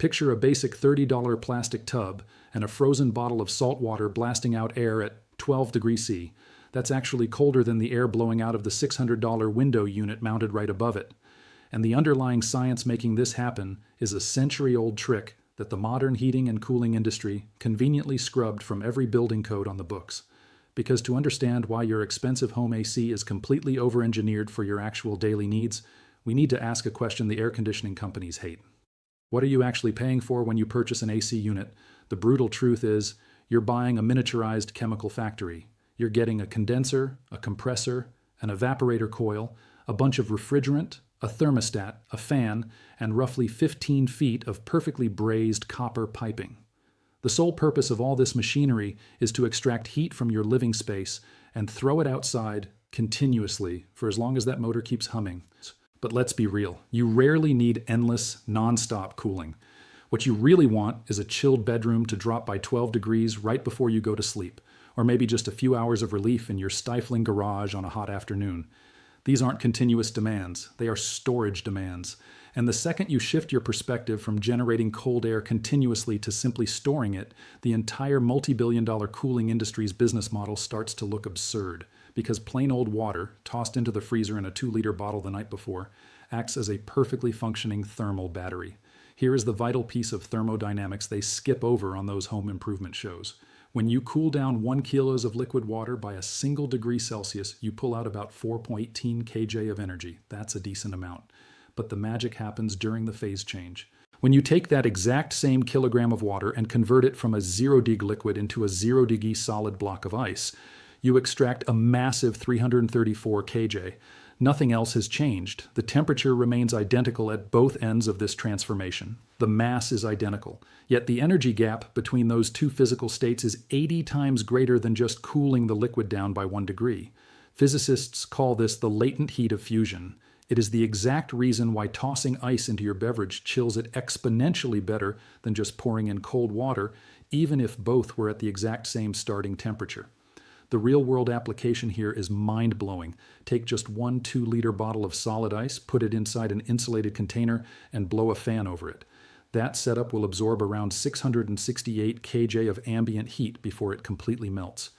Picture a basic $30 plastic tub and a frozen bottle of salt water blasting out air at 12 degrees C. That's actually colder than the air blowing out of the $600 window unit mounted right above it. And the underlying science making this happen is a century-old trick that the modern heating and cooling industry conveniently scrubbed from every building code on the books. Because to understand why your expensive home AC is completely over-engineered for your actual daily needs, we need to ask a question the air conditioning companies hate. What are you actually paying for when you purchase an AC unit? The brutal truth is, you're buying a miniaturized chemical factory. You're getting a condenser, a compressor, an evaporator coil, a bunch of refrigerant, a thermostat, a fan, and roughly 15 feet of perfectly brazed copper piping. The sole purpose of all this machinery is to extract heat from your living space and throw it outside continuously for as long as that motor keeps humming. But let's be real, you rarely need endless, non-stop cooling. What you really want is a chilled bedroom to drop by 12 degrees right before you go to sleep, or maybe just a few hours of relief in your stifling garage on a hot afternoon. These aren't continuous demands, they are storage demands. And the second you shift your perspective from generating cold air continuously to simply storing it, the entire multi-billion-dollar cooling industry's business model starts to look absurd. Because plain old water, tossed into the freezer in a 2-liter bottle the night before, acts as a perfectly functioning thermal battery. Here is the vital piece of thermodynamics they skip over on those home improvement shows. When you cool down 1 kilo of liquid water by a single degree Celsius, you pull out about 4.18 kJ of energy. That's a decent amount. But the magic happens during the phase change. When you take that exact same kilogram of water and convert it from a 0-dig liquid into a 0-degree solid block of ice, you extract a massive 334 kJ. Nothing else has changed. The temperature remains identical at both ends of this transformation. The mass is identical. Yet the energy gap between those two physical states is 80 times greater than just cooling the liquid down by 1 degree. Physicists call this the latent heat of fusion. It is the exact reason why tossing ice into your beverage chills it exponentially better than just pouring in cold water, even if both were at the exact same starting temperature. The real-world application here is mind-blowing. Take just 1 2-liter bottle of solid ice, put it inside an insulated container, and blow a fan over it. That setup will absorb around 668 kJ of ambient heat before it completely melts.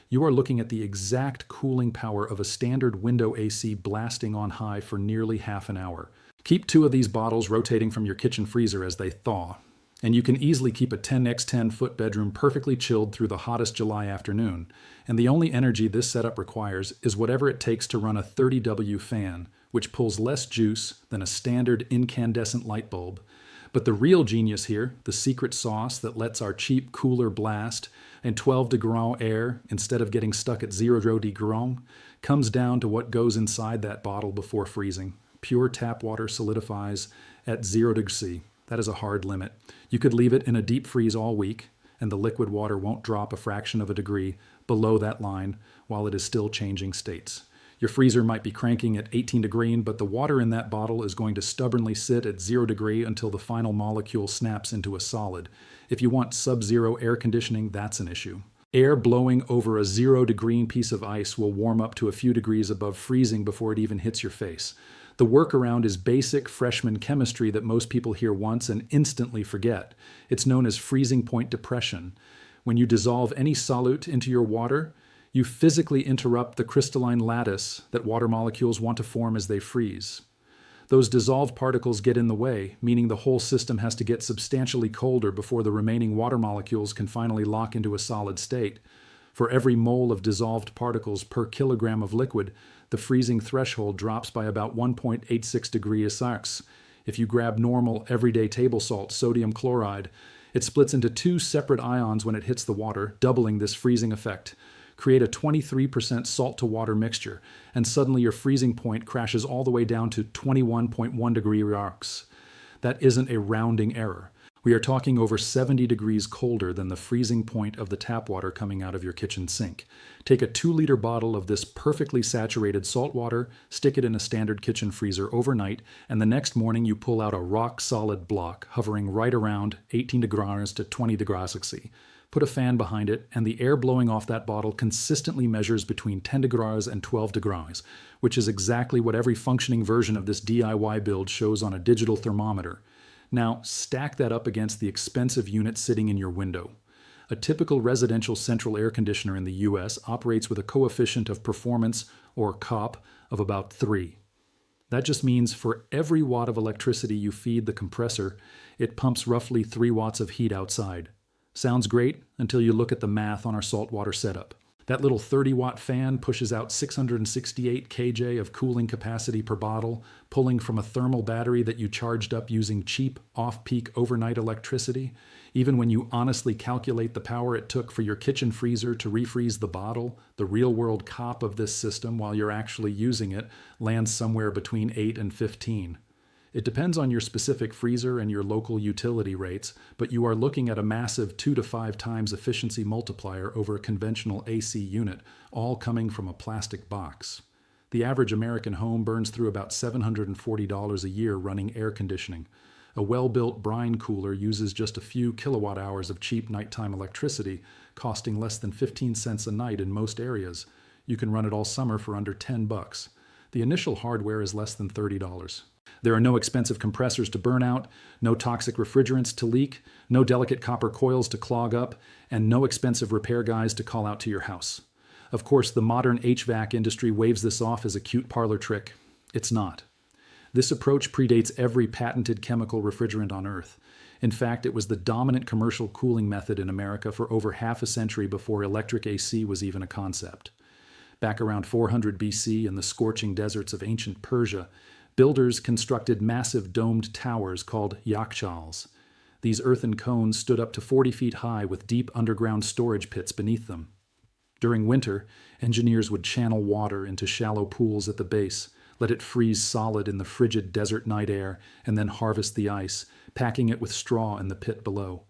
You are looking at the exact cooling power of a standard window AC blasting on high for nearly half an hour. Keep 2 of these bottles rotating from your kitchen freezer as they thaw, and you can easily keep a 10x10 foot bedroom perfectly chilled through the hottest July afternoon. And the only energy this setup requires is whatever it takes to run a 30W fan, which pulls less juice than a standard incandescent light bulb. But the real genius here, the secret sauce that lets our cheap cooler blast in 12 degree air instead of getting stuck at 0 degree, comes down to what goes inside that bottle before freezing. Pure tap water solidifies at 0 degrees C. That is a hard limit. You could leave it in a deep freeze all week, and the liquid water won't drop a fraction of a degree below that line while it is still changing states. Your freezer might be cranking at 18 degrees, but the water in that bottle is going to stubbornly sit at 0 degrees until the final molecule snaps into a solid. If you want sub-zero air conditioning, that's an issue. Air blowing over a 0 degree piece of ice will warm up to a few degrees above freezing before it even hits your face. The workaround is basic freshman chemistry that most people hear once and instantly forget. It's known as freezing point depression. When you dissolve any solute into your water, you physically interrupt the crystalline lattice that water molecules want to form as they freeze. Those dissolved particles get in the way, meaning the whole system has to get substantially colder before the remaining water molecules can finally lock into a solid state. For every mole of dissolved particles per kilogram of liquid, the freezing threshold drops by about 1.86 degrees Celsius. If you grab normal, everyday table salt, sodium chloride, it splits into 2 separate ions when it hits the water, doubling this freezing effect. Create a 23% salt-to-water mixture, and suddenly your freezing point crashes all the way down to 21.1 degrees Celsius. That isn't a rounding error. We are talking over 70 degrees colder than the freezing point of the tap water coming out of your kitchen sink. Take a 2-liter bottle of this perfectly saturated salt water, stick it in a standard kitchen freezer overnight, and the next morning you pull out a rock-solid block hovering right around 18 degrees to 20 degrees Celsius. Put a fan behind it, and the air blowing off that bottle consistently measures between 10 degrees and 12 degrees, which is exactly what every functioning version of this DIY build shows on a digital thermometer. Now, stack that up against the expensive unit sitting in your window. A typical residential central air conditioner in the US operates with a coefficient of performance, or COP, of about 3. That just means for every watt of electricity you feed the compressor, it pumps roughly 3 watts of heat outside. Sounds great until you look at the math on our saltwater setup. That little 30-watt fan pushes out 668 kJ of cooling capacity per bottle, pulling from a thermal battery that you charged up using cheap, off-peak overnight electricity. Even when you honestly calculate the power it took for your kitchen freezer to refreeze the bottle, the real-world COP of this system while you're actually using it lands somewhere between 8 and 15. It depends on your specific freezer and your local utility rates, but you are looking at a massive 2 to 5 times efficiency multiplier over a conventional AC unit, all coming from a plastic box. The average American home burns through about $740 a year running air conditioning. A well-built Brine cooler uses just a few kilowatt hours of cheap nighttime electricity, costing less than 15 cents a night in most areas. You can run it all summer for under $10. The initial hardware is less than $30. There are no expensive compressors to burn out, no toxic refrigerants to leak, no delicate copper coils to clog up, and no expensive repair guys to call out to your house. Of course, the modern HVAC industry waves this off as a cute parlor trick. It's not. This approach predates every patented chemical refrigerant on Earth. In fact, it was the dominant commercial cooling method in America for over half a century before electric AC was even a concept. Back around 400 BC in the scorching deserts of ancient Persia, builders constructed massive domed towers called Yakhchals. These earthen cones stood up to 40 feet high with deep underground storage pits beneath them. During winter, engineers would channel water into shallow pools at the base, let it freeze solid in the frigid desert night air, and then harvest the ice, packing it with straw in the pit below.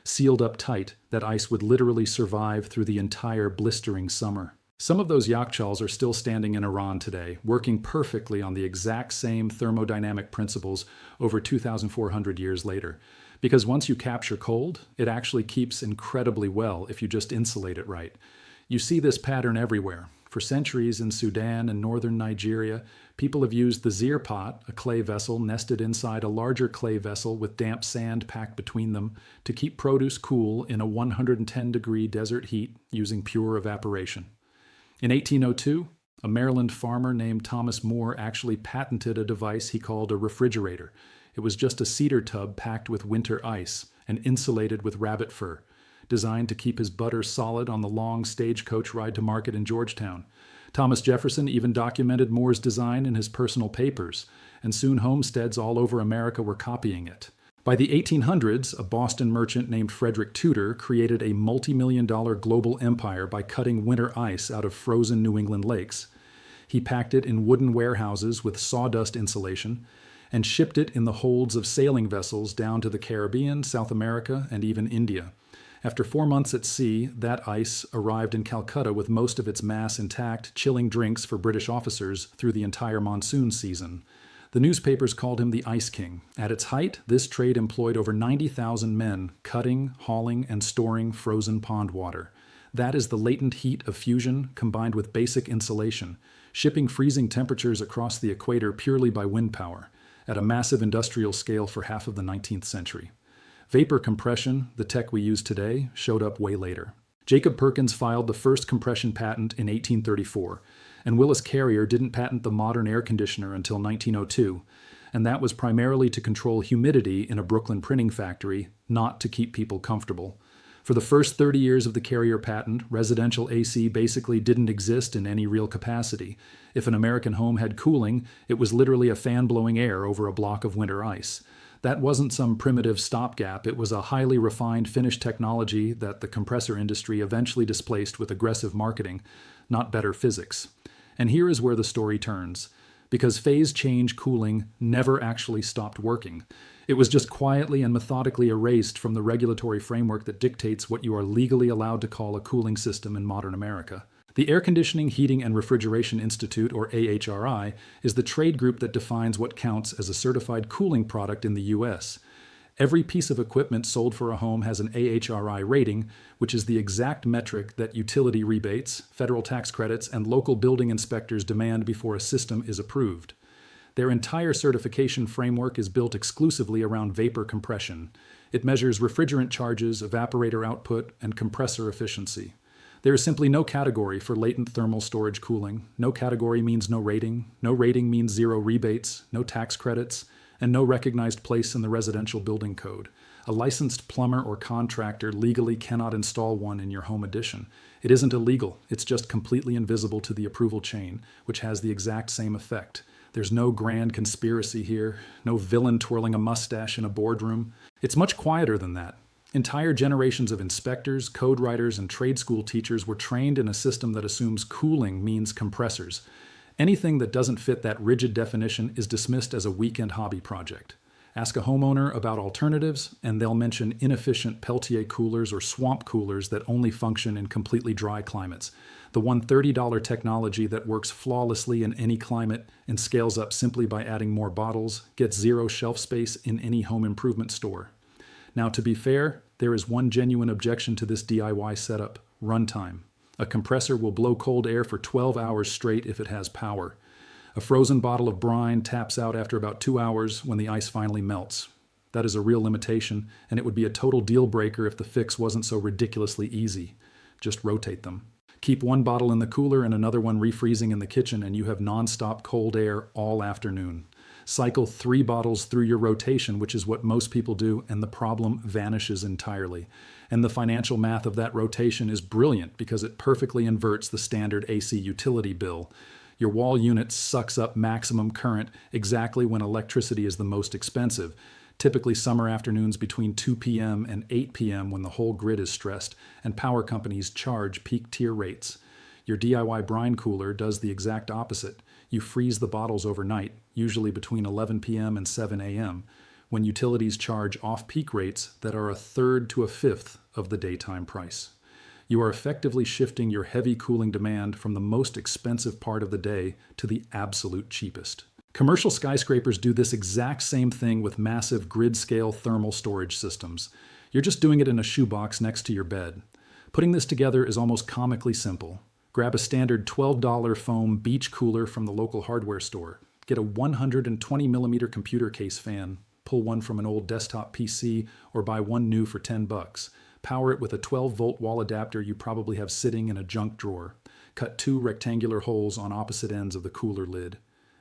Sealed up tight, that ice would literally survive through the entire blistering summer. Some of those Yakhchals are still standing in Iran today, working perfectly on the exact same thermodynamic principles over 2,400 years later. Because once you capture cold, it actually keeps incredibly well if you just insulate it right. You see this pattern everywhere. For centuries in Sudan and northern Nigeria, people have used the zir pot, a clay vessel nested inside a larger clay vessel with damp sand packed between them, to keep produce cool in a 110-degree desert heat using pure evaporation. In 1802, a Maryland farmer named Thomas Moore actually patented a device he called a refrigerator. It was just a cedar tub packed with winter ice and insulated with rabbit fur, designed to keep his butter solid on the long stagecoach ride to market in Georgetown. Thomas Jefferson even documented Moore's design in his personal papers, and soon homesteads all over America were copying it. By the 1800s, a Boston merchant named Frederick Tudor created a multi-million-dollar global empire by cutting winter ice out of frozen New England lakes. He packed it in wooden warehouses with sawdust insulation and shipped it in the holds of sailing vessels down to the Caribbean, South America, and even India. After 4 months at sea, that ice arrived in Calcutta with most of its mass intact, chilling drinks for British officers through the entire monsoon season. The newspapers called him the Ice King. At its height, this trade employed over 90,000 men cutting, hauling, and storing frozen pond water. That is the latent heat of fusion combined with basic insulation, shipping freezing temperatures across the equator purely by wind power, at a massive industrial scale for half of the 19th century. Vapor compression, the tech we use today, showed up way later. Jacob Perkins filed the first compression patent in 1834, and Willis Carrier didn't patent the modern air conditioner until 1902, and that was primarily to control humidity in a Brooklyn printing factory, not to keep people comfortable. For the first 30 years of the Carrier patent, residential AC basically didn't exist in any real capacity. If an American home had cooling, it was literally a fan blowing air over a block of winter ice. That wasn't some primitive stopgap, it was a highly refined finished technology that the compressor industry eventually displaced with aggressive marketing, not better physics. And here is where the story turns. Because phase change cooling never actually stopped working. It was just quietly and methodically erased from the regulatory framework that dictates what you are legally allowed to call a cooling system in modern America. The Air Conditioning, Heating, and Refrigeration Institute, or AHRI, is the trade group that defines what counts as a certified cooling product in the U.S. Every piece of equipment sold for a home has an AHRI rating, which is the exact metric that utility rebates, federal tax credits, and local building inspectors demand before a system is approved. Their entire certification framework is built exclusively around vapor compression. It measures refrigerant charges, evaporator output, and compressor efficiency. There is simply no category for latent thermal storage cooling. No category means no rating. No rating means zero rebates, no tax credits, and no recognized place in the residential building code. A licensed plumber or contractor legally cannot install one in your home addition. It isn't illegal, it's just completely invisible to the approval chain, which has the exact same effect. There's no grand conspiracy here, no villain twirling a mustache in a boardroom. It's much quieter than that. Entire generations of inspectors, code writers, and trade school teachers were trained in a system that assumes cooling means compressors. Anything that doesn't fit that rigid definition is dismissed as a weekend hobby project. Ask a homeowner about alternatives, and they'll mention inefficient Peltier coolers or swamp coolers that only function in completely dry climates. The $130 technology that works flawlessly in any climate and scales up simply by adding more bottles gets zero shelf space in any home improvement store. Now, to be fair, there is one genuine objection to this DIY setup: runtime. A compressor will blow cold air for 12 hours straight if it has power. A frozen bottle of brine taps out after about 2 hours when the ice finally melts. That is a real limitation, and it would be a total deal breaker if the fix wasn't so ridiculously easy. Just rotate them. Keep one bottle in the cooler and another one refreezing in the kitchen, and you have non-stop cold air all afternoon. Cycle 3 bottles through your rotation, which is what most people do, and the problem vanishes entirely. And the financial math of that rotation is brilliant because it perfectly inverts the standard AC utility bill. Your wall unit sucks up maximum current exactly when electricity is the most expensive, typically summer afternoons between 2 p.m. and 8 p.m. when the whole grid is stressed, and power companies charge peak tier rates. Your DIY brine cooler does the exact opposite. You freeze the bottles overnight, usually between 11 p.m. and 7 a.m., when utilities charge off-peak rates that are a third to a fifth of the daytime price. You are effectively shifting your heavy cooling demand from the most expensive part of the day to the absolute cheapest. Commercial skyscrapers do this exact same thing with massive grid-scale thermal storage systems. You're just doing it in a shoebox next to your bed. Putting this together is almost comically simple. Grab a standard $12 foam beach cooler from the local hardware store. Get a 120mm computer case fan. Pull one from an old desktop PC or buy one new for $10. Power it with a 12-volt wall adapter you probably have sitting in a junk drawer. Cut 2 rectangular holes on opposite ends of the cooler lid.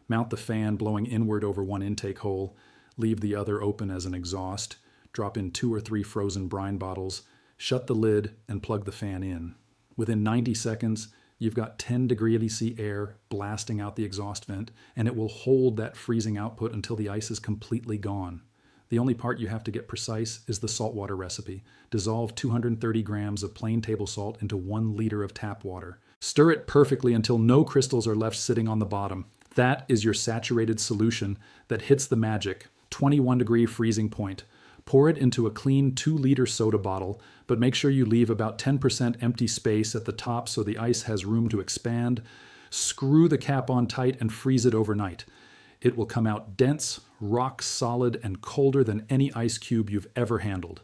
Mount the fan blowing inward over one intake hole. Leave the other open as an exhaust. Drop in 2 or 3 frozen brine bottles. Shut the lid and plug the fan in. Within 90 seconds, you've got 10-degree C air blasting out the exhaust vent, and it will hold that freezing output until the ice is completely gone. The only part you have to get precise is the saltwater recipe. Dissolve 230 grams of plain table salt into 1 liter of tap water. Stir it perfectly until no crystals are left sitting on the bottom. That is your saturated solution that hits the magic 21-degree freezing point. Pour it into a clean 2-liter soda bottle, but make sure you leave about 10% empty space at the top so the ice has room to expand. Screw the cap on tight and freeze it overnight. It will come out dense, rock solid, and colder than any ice cube you've ever handled.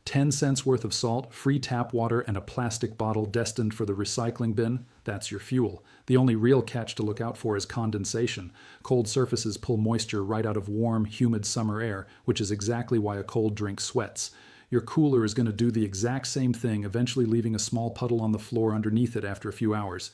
10 cents worth of salt, free tap water, and a plastic bottle destined for the recycling bin. That's your fuel. The only real catch to look out for is condensation. Cold surfaces pull moisture right out of warm, humid summer air, which is exactly why a cold drink sweats. Your cooler is going to do the exact same thing, eventually leaving a small puddle on the floor underneath it after a few hours.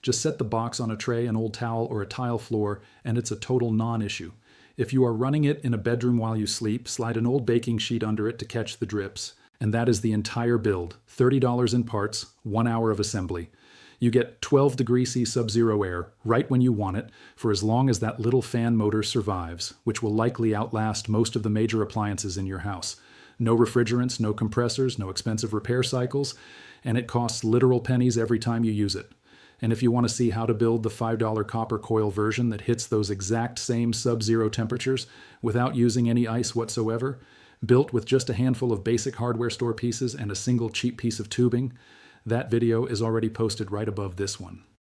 Just set the box on a tray, an old towel, or a tile floor, and it's a total non-issue. If you are running it in a bedroom while you sleep, slide an old baking sheet under it to catch the drips. And that is the entire build. $30 in parts, 1 hour of assembly. You get 12-degree C sub-zero air right when you want it for as long as that little fan motor survives, which will likely outlast most of the major appliances in your house. No refrigerants, no compressors, no expensive repair cycles, and it costs literal pennies every time you use it. And if you want to see how to build the $5 copper coil version that hits those exact same sub-zero temperatures without using any ice whatsoever, built with just a handful of basic hardware store pieces and a single cheap piece of tubing, that video is already posted right above this one.